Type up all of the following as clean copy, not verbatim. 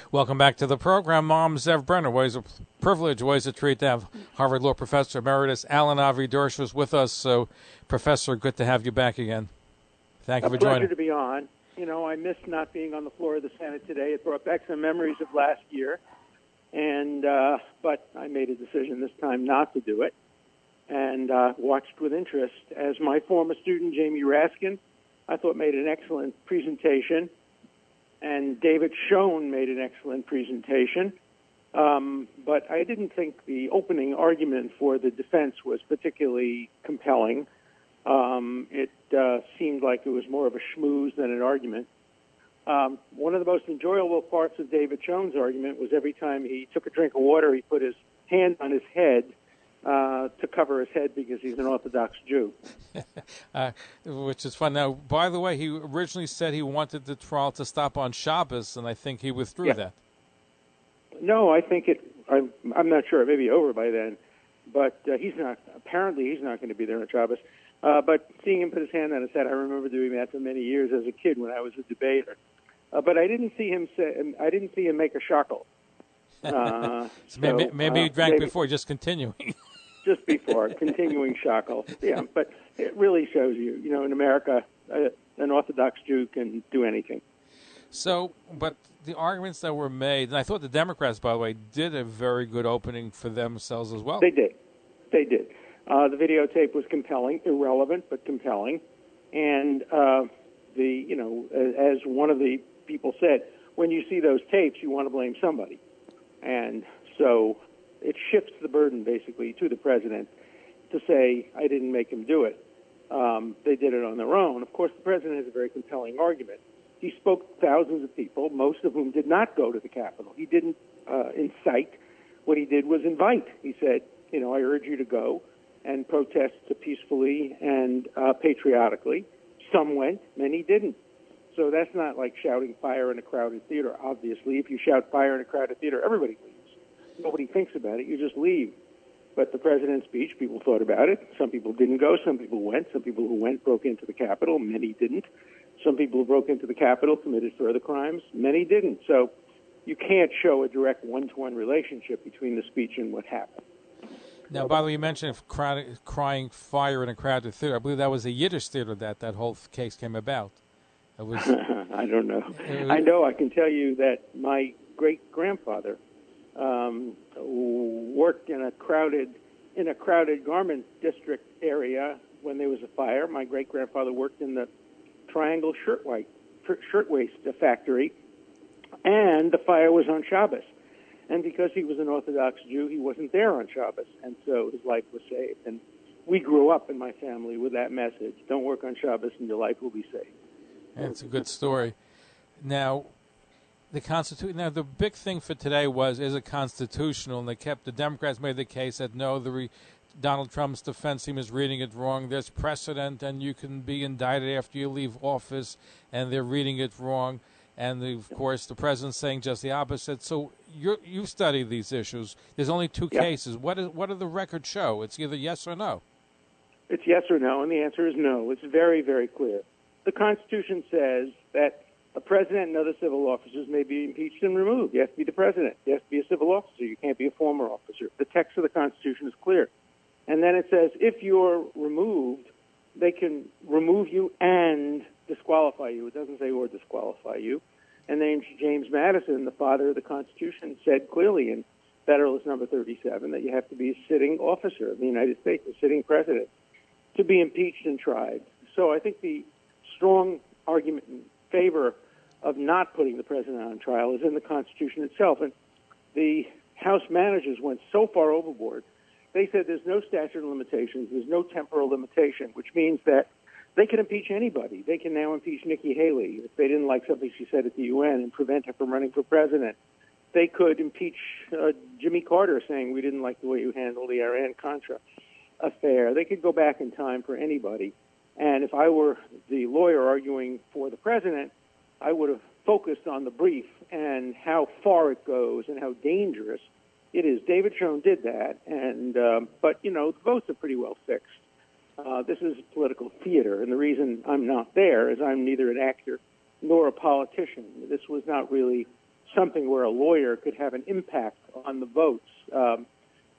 Welcome back to the program. I'm Zev Brenner. Always a privilege, always a treat to have Harvard Law Professor Emeritus Alan Avi Dershowitz with us. So, Professor, good to have you back again. Thank you for joining. A pleasure to be on. You know, I missed not being on the floor of the Senate today. It brought back some memories of last year, and but I made a decision this time not to do it, and watched with interest as my former student, Jamie Raskin, I thought made an excellent presentation, and David Schoen made an excellent presentation, but I didn't think the opening argument for the defense was particularly compelling. It seemed like it was more of a schmooze than an argument. One of the most enjoyable parts of David Schoen's argument was every time he took a drink of water, he put his hand on his head to cover his head because he's an Orthodox Jew. Which is fun. Now, by the way, he originally said he wanted the trial to stop on Shabbos, and I think he withdrew that. No, I think I'm not sure. It may be over by then. But he's not going to be there on Shabbos. But seeing him put his hand on his head, I remember doing that for many years as a kid when I was a debater. But I didn't see him make a shackle. So maybe he drank before, just continuing. Just before, continuing shackle. Yeah, but it really shows you, in America, an Orthodox Jew can do anything. So, but the arguments that were made, and I thought the Democrats, by the way, did a very good opening for themselves as well. They did. The videotape was compelling, irrelevant, but compelling. And as one of the people said, when you see those tapes, you want to blame somebody. And so it shifts the burden, basically, to the president to say, I didn't make him do it. They did it on their own. Of course, the president has a very compelling argument. He spoke to thousands of people, most of whom did not go to the Capitol. He didn't incite. What he did was invite. He said, I urge you to go and protest peacefully and patriotically. Some went, many didn't. So that's not like shouting fire in a crowded theater. Obviously, if you shout fire in a crowded theater, everybody leaves. Nobody thinks about it. You just leave. But the president's speech, people thought about it. Some people didn't go. Some people went. Some people who went broke into the Capitol. Many didn't. Some people who broke into the Capitol committed further crimes. Many didn't. So you can't show a direct one-to-one relationship between the speech and what happened. Now, by the way, you mentioned crying fire in a crowded theater. I believe that was a Yiddish theater that whole case came about. It was, I don't know. I know. I can tell you that my great-grandfather worked in a crowded garment district area when there was a fire. My great-grandfather worked in the Triangle Shirtwaist Factory, and the fire was on Shabbos. And because he was an Orthodox Jew, he wasn't there on Shabbos, and so his life was saved. And we grew up in my family with that message: don't work on Shabbos and your life will be saved. It's a good story. Now, the big thing for today is it constitutional? And the Democrats made the case that no, Donald Trump's defense team is reading it wrong. There's precedent, and you can be indicted after you leave office, and they're reading it wrong. And, of course, the president's saying just the opposite. So you've studied these issues. There's only two cases. What do the records show? It's either yes or no. It's yes or no, and the answer is no. It's very, very clear. The Constitution says that a president and other civil officers may be impeached and removed. You have to be the president. You have to be a civil officer. You can't be a former officer. The text of the Constitution is clear. And then it says if you're removed, they can remove you and disqualify you. It doesn't say or disqualify you. And then James Madison, the father of the Constitution, said clearly in Federalist Number 37 that you have to be a sitting officer of the United States, a sitting president, to be impeached and tried. So I think the strong argument in favor of not putting the president on trial is in the Constitution itself. And the House managers went so far overboard. They said there's no statute of limitations, there's no temporal limitation, which means that they can impeach anybody. They can now impeach Nikki Haley if they didn't like something she said at the UN and prevent her from running for president. They could impeach Jimmy Carter, saying we didn't like the way you handled the Iran-Contra affair. They could go back in time for anybody. And if I were the lawyer arguing for the president, I would have focused on the brief and how far it goes and how dangerous it is. David Schoen did that, but the votes are pretty well fixed. This is political theater, and the reason I'm not there is I'm neither an actor nor a politician. This was not really something where a lawyer could have an impact on the votes.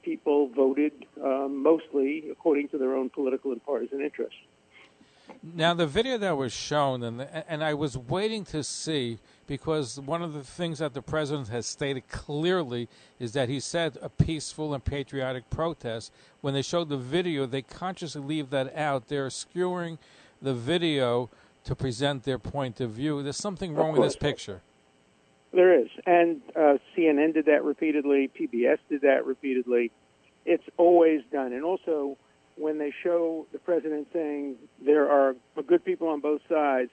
People voted mostly according to their own political and partisan interests. Now, the video that was shown, and I was waiting to see, because one of the things that the president has stated clearly is that he said a peaceful and patriotic protest. When they showed the video, they consciously leave that out. They're skewering the video to present their point of view. There's something wrong with this picture. There is, and CNN did that repeatedly. PBS did that repeatedly. It's always done. And also, when they show the president saying there are good people on both sides,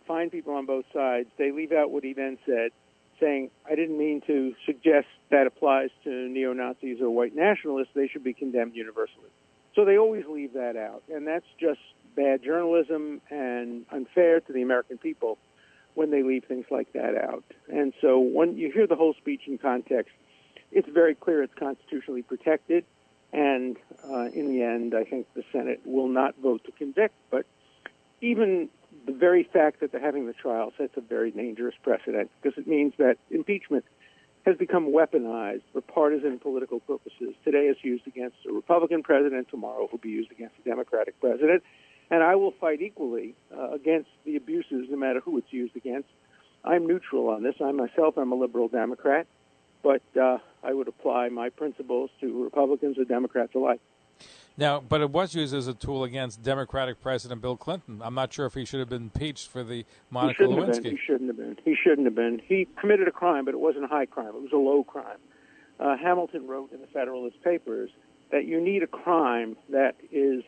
fine people on both sides, they leave out what he then said, saying, I didn't mean to suggest that applies to neo-Nazis or white nationalists. They should be condemned universally. So they always leave that out, and that's just bad journalism and unfair to the American people when they leave things like that out. And so when you hear the whole speech in context, it's very clear it's constitutionally protected. And in the end, I think the Senate will not vote to convict. But even the very fact that they're having the trial sets a very dangerous precedent, because it means that impeachment has become weaponized for partisan political purposes. Today it's used against a Republican president. Tomorrow it will be used against a Democratic president. And I will fight equally against the abuses, no matter who it's used against. I'm neutral on this. I myself am a liberal Democrat, but I would apply my principles to Republicans or Democrats alike. Now, but it was used as a tool against Democratic President Bill Clinton. I'm not sure if he should have been impeached for the Monica Lewinsky. He shouldn't have been. He shouldn't have been. He committed a crime, but it wasn't a high crime. It was a low crime. Hamilton wrote in the Federalist Papers that you need a crime that is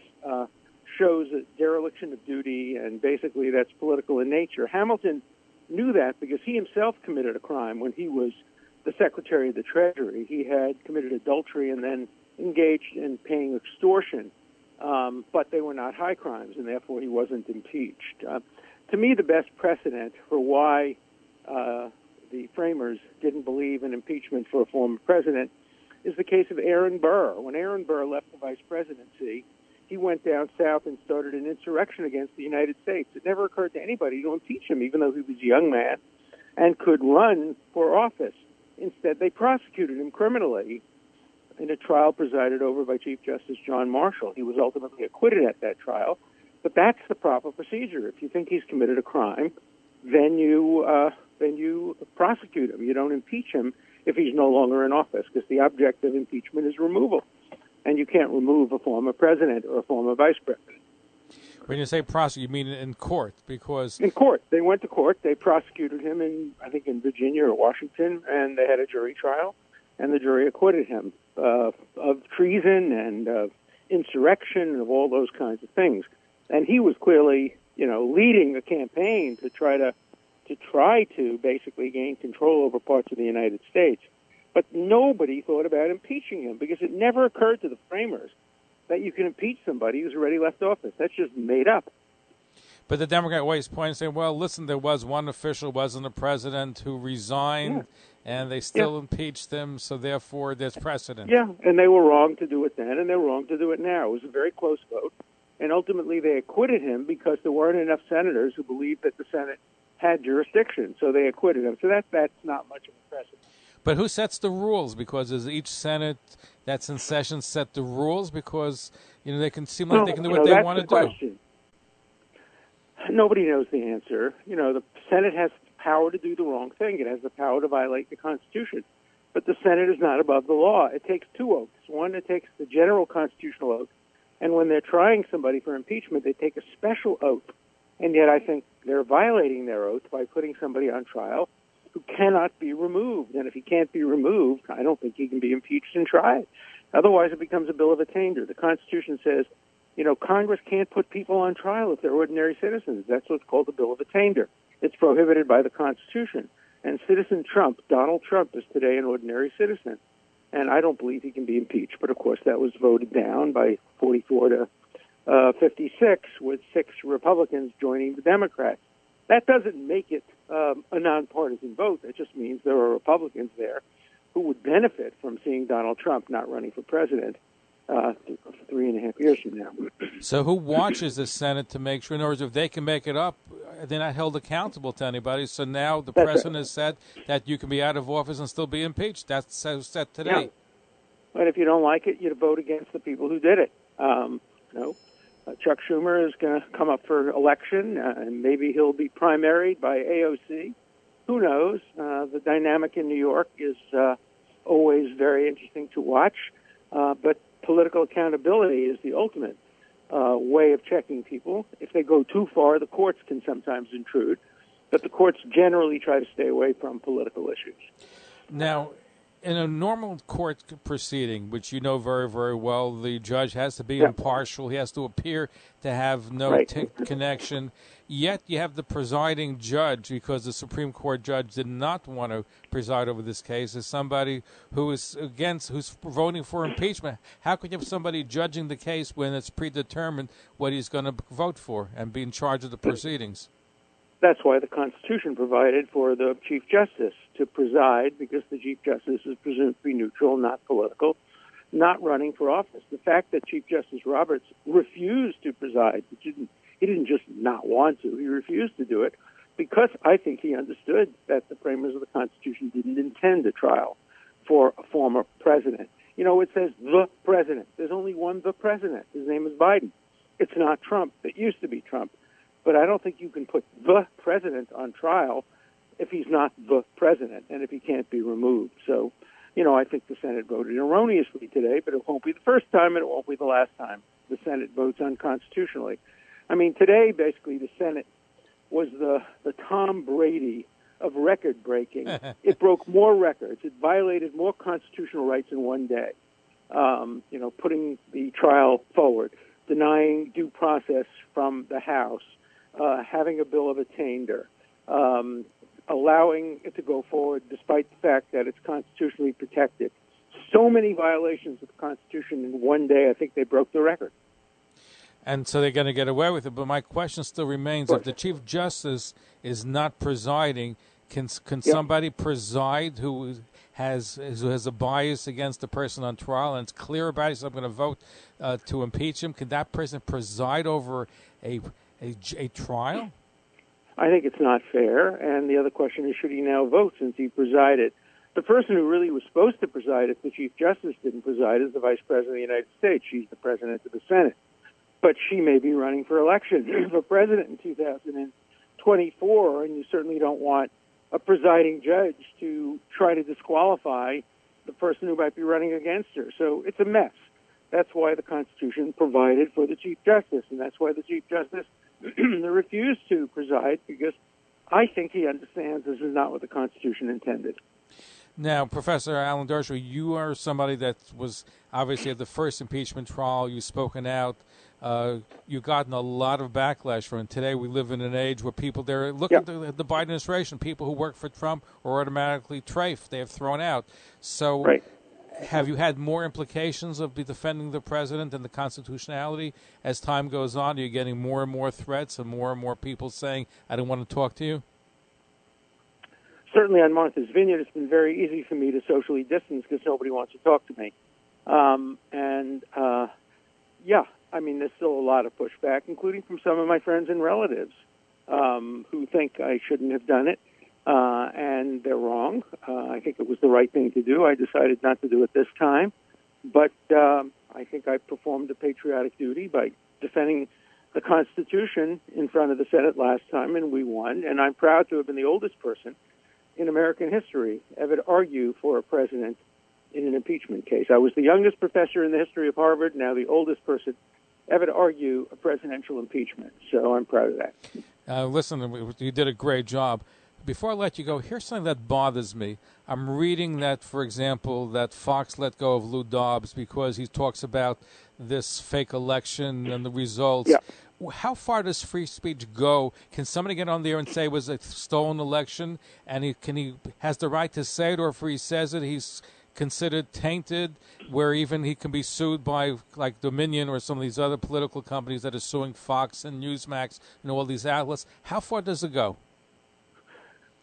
shows a dereliction of duty, and basically that's political in nature. Hamilton knew that because he himself committed a crime when he was the Secretary of the Treasury. He had committed adultery and then engaged in paying extortion, but they were not high crimes, and therefore he wasn't impeached. To me, the best precedent for why the framers didn't believe in impeachment for a former president is the case of Aaron Burr. When Aaron Burr left the vice presidency, he went down south and started an insurrection against the United States. It never occurred to anybody to impeach him, even though he was a young man and could run for office. Instead, they prosecuted him criminally in a trial presided over by Chief Justice John Marshall. He was ultimately acquitted at that trial, but that's the proper procedure. If you think he's committed a crime, then you prosecute him. You don't impeach him if he's no longer in office, because the object of impeachment is removal. And you can't remove a former president or a former vice president. When you say prosecute, you mean in court? Because in court. They went to court. They prosecuted him in Virginia or Washington, and they had a jury trial, and the jury acquitted him of treason and of insurrection and of all those kinds of things. And he was clearly, leading a campaign to try to basically gain control over parts of the United States. But nobody thought about impeaching him, because it never occurred to the framers that you can impeach somebody who's already left office. That's just made up. But the Democrat always point and say, well, listen, there was one official, wasn't a president, who resigned, and they still impeached him, so therefore there's precedent. Yeah, and they were wrong to do it then, and they're wrong to do it now. It was a very close vote, and ultimately they acquitted him because there weren't enough senators who believed that the Senate had jurisdiction, so they acquitted him. So that's not much of a precedent. But who sets the rules? Because does each Senate that's in session set the rules? Because they can seem like they can do what they want to do. Nobody knows the answer. The Senate has the power to do the wrong thing. It has the power to violate the Constitution. But the Senate is not above the law. It takes two oaths. One, it takes the general constitutional oath, and when they're trying somebody for impeachment, they take a special oath. And yet I think they're violating their oath by putting somebody on trial who cannot be removed. And if he can't be removed, I don't think he can be impeached and tried. Otherwise, it becomes a bill of attainder. The Constitution says, Congress can't put people on trial if they're ordinary citizens. That's what's called a bill of attainder. It's prohibited by the Constitution. And Citizen Trump, Donald Trump, is today an ordinary citizen. And I don't believe he can be impeached. But, of course, that was voted down by 44 to 56, with 6 Republicans joining the Democrats. That doesn't make it a nonpartisan vote. It just means there are Republicans there who would benefit from seeing Donald Trump not running for president. 3.5 years from now. So who watches the Senate to make sure, in other words, if they can make it up, they're not held accountable to anybody. So now the president has said that you can be out of office and still be impeached. That's set today. Yeah. And if you don't like it, you vote against the people who did it. Chuck Schumer is going to come up for election, and maybe he'll be primaried by AOC. Who knows? The dynamic in New York is always very interesting to watch. But political accountability is the ultimate way of checking people. If they go too far, the courts can sometimes intrude, but the courts generally try to stay away from political issues. Now, in a normal court proceeding, which you know very, very well, the judge has to be impartial. He has to appear to have no connection. Yet you have the presiding judge, because the Supreme Court judge did not want to preside over this case, as somebody who is who's voting for impeachment. How could you have somebody judging the case when it's predetermined what he's going to vote for and be in charge of the proceedings? That's why the Constitution provided for the Chief Justice to preside, because the Chief Justice is presumed to be neutral, not political, not running for office. The fact that Chief Justice Roberts refused to preside, he didn't just not want to, he refused to do it, because I think he understood that the framers of the Constitution didn't intend a trial for a former president. You know, it says the president. There's only one the president. His name is Biden. It's not Trump. It used to be Trump. But I don't think you can put the president on trial if he's not the president and if he can't be removed. So, I think the Senate voted erroneously today, but it won't be the first time and it won't be the last time the Senate votes unconstitutionally. I mean, today, basically, the Senate was the Tom Brady of record breaking. It broke more records. It violated more constitutional rights in one day, putting the trial forward, denying due process from the House, having a bill of attainder, allowing it to go forward despite the fact that it's constitutionally protected. So many violations of the Constitution in one day, I think they broke the record. And so they're going to get away with it. But my question still remains, if the Chief Justice is not presiding, can somebody preside who has a bias against the person on trial and it's clear about it, so I'm going to vote to impeach him? Can that person preside over a trial? I think it's not fair, and the other question is, should he now vote since he presided? The person who really was supposed to preside if the Chief Justice didn't preside is the Vice President of the United States. She's the President of the Senate. But she may be running for election for President in 2024, and you certainly don't want a presiding judge to try to disqualify the person who might be running against her. So it's a mess. That's why the Constitution provided for the Chief Justice, and that's why the Chief Justice refused to preside, because I think he understands this is not what the Constitution intended. Now, Professor Alan Dershowitz, you are somebody that was obviously at the first impeachment trial. You've spoken out. You've gotten a lot of backlash from it. Today we live in an age where people, look at the Biden administration, people who work for Trump are automatically trafed. They have thrown out. So have you had more implications of defending the president and the constitutionality as time goes on? Are you getting more and more threats and more people saying, I don't want to talk to you? Certainly on Martha's Vineyard, it's been very easy for me to socially distance because nobody wants to talk to me. There's still a lot of pushback, including from some of my friends and relatives who think I shouldn't have done it, and they're wrong. I think it was the right thing to do. I decided not to do it this time, but I think I performed a patriotic duty by defending the Constitution in front of the Senate last time, and we won, and I'm proud to have been the oldest person in American history ever to argue for a president in an impeachment case. I was the youngest professor in the history of Harvard, now the oldest person ever to argue a presidential impeachment. So I'm proud of that. Listen, you did a great job. Before I let you go, here's something that bothers me. I'm reading that, for example, that Fox let go of Lou Dobbs because he talks about this fake election and the results. Yeah. How far does free speech go? Can somebody get on there and say it was a stolen election, and he has the right to say it, or if he says it, he's considered tainted, where even he can be sued by like Dominion or some of these other political companies that are suing Fox and Newsmax and all these outlets? How far does it go?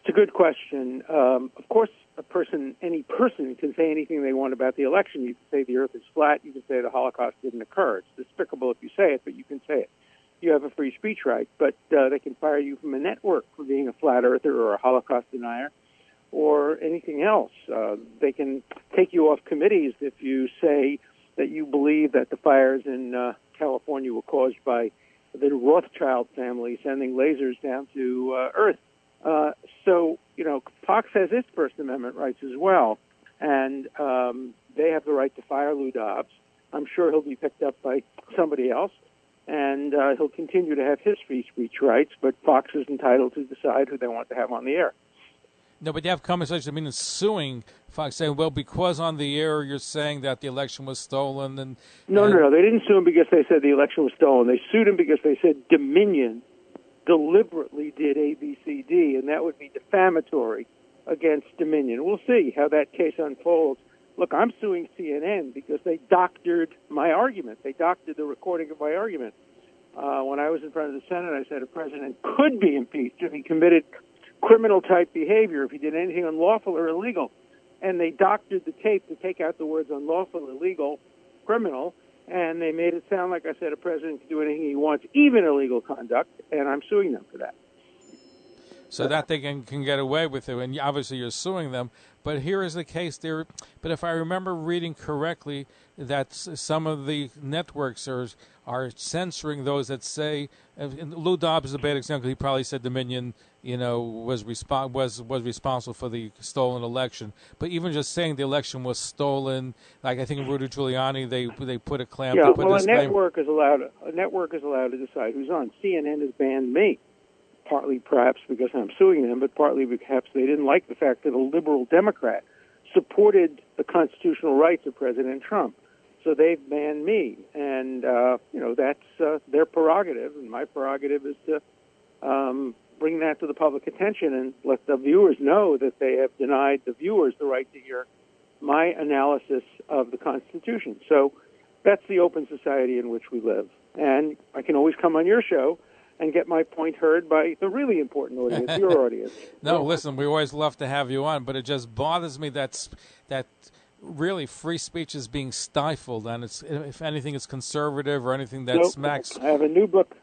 It's a good question. Of course, a person person can say anything they want about the election. You can say the earth is flat. You can say the Holocaust didn't occur. It's despicable if you say it, but you can say it. You have a free speech right, but they can fire you from a network for being a flat earther or a Holocaust denier or anything else. They can take you off committees if you say that you believe that the fires in California were caused by the Rothschild family sending lasers down to Earth. So, Fox has its First Amendment rights as well, and they have the right to fire Lou Dobbs. I'm sure he'll be picked up by somebody else, and he'll continue to have his free speech rights, but Fox is entitled to decide who they want to have on the air. No, but they have conversations, suing Fox, saying, well, because on the air you're saying that the election was stolen. No. They didn't sue him because they said the election was stolen. They sued him because they said Dominion deliberately did A, B, C, D, and that would be defamatory against Dominion. We'll see how that case unfolds. Look, I'm suing CNN because they doctored my argument. They doctored the recording of my argument. When I was in front of the Senate, I said a president could be impeached if he committed criminal-type behavior, if he did anything unlawful or illegal. And they doctored the tape to take out the words unlawful, illegal, criminal, and they made it sound like I said a president can do anything he wants, even illegal conduct, and I'm suing them for that. So that they can get away with it, and obviously you're suing them. But here is the case there. But if I remember reading correctly, that some of the networks are censoring those that say, Lou Dobbs is a bad example. He probably said Dominion, was responsible for the stolen election. But even just saying the election was stolen, like I think Rudy Giuliani, they put a clamp. Yeah, well, a network is allowed to decide who's on. CNN has banned me. Partly perhaps because I'm suing them, but partly perhaps they didn't like the fact that a liberal Democrat supported the constitutional rights of President Trump. So they've banned me, and that's their prerogative, and my prerogative is to bring that to the public attention and let the viewers know that they have denied the viewers the right to hear my analysis of the Constitution. So that's the open society in which we live, and I can always come on your show and get my point heard by the really important audience, your audience. No, listen, we always love to have you on, but it just bothers me that really free speech is being stifled, and it's, if anything, it's conservative or anything that smacks. I have a new book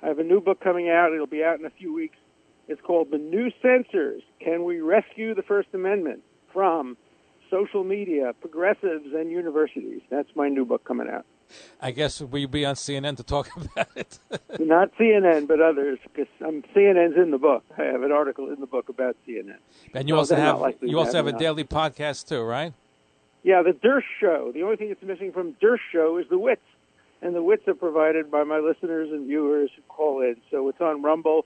coming out. It'll be out in a few weeks. It's called The New Censors: Can We Rescue the First Amendment from Social Media, Progressives, and Universities? That's my new book coming out. I guess we'll be on CNN to talk about it. Not CNN, but others, because CNN's in the book. I have an article in the book about CNN. And you also have a daily podcast too, right? Yeah, the Dersh Show. The only thing that's missing from Dersh Show is the wits, and the wits are provided by my listeners and viewers who call in. So it's on Rumble,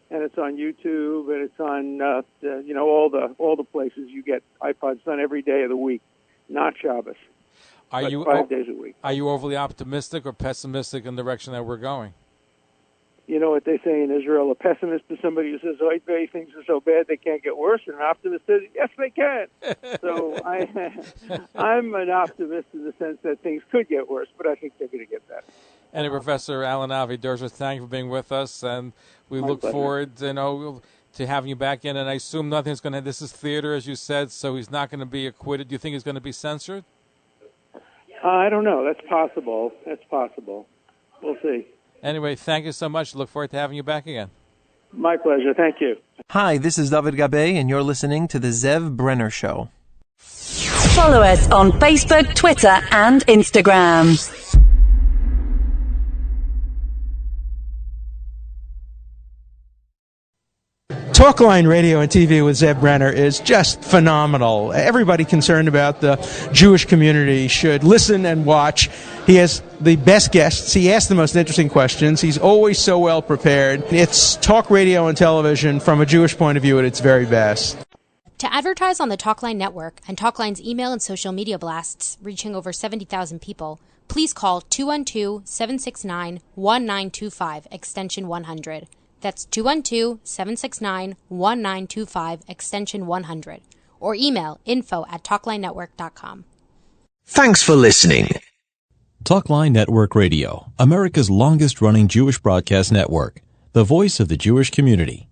and it's on YouTube, and it's on all the places you get iPods on every day of the week, not Shabbos. Are you 5 days a week? Are you overly optimistic or pessimistic in the direction that we're going? You know what they say in Israel: a pessimist is somebody who says, "Oh, things are so bad they can't get worse," and an optimist says, "Yes, they can." So I'm an optimist in the sense that things could get worse, but I think they're going to get better. And Professor Alan Avi Dershowitz, thank you for being with us, and we look forward, to having you back in. And I assume nothing's going to. This is theater, as you said, so he's not going to be acquitted. Do you think he's going to be censored? I don't know. That's possible. We'll see. Anyway, thank you so much. Look forward to having you back again. My pleasure. Thank you. Hi, this is David Gabe, and you're listening to The Zev Brenner Show. Follow us on Facebook, Twitter, and Instagram. Talkline radio and TV with Zev Brenner is just phenomenal. Everybody concerned about the Jewish community should listen and watch. He has the best guests. He asks the most interesting questions. He's always so well prepared. It's talk radio and television from a Jewish point of view at its very best. To advertise on the Talkline network and Talkline's email and social media blasts reaching over 70,000 people, please call 212-769-1925, extension 100. That's 212-769-1925, extension 100. Or email info@talklinenetwork.com. Thanks for listening. Talkline Network Radio, America's longest-running Jewish broadcast network, the voice of the Jewish community.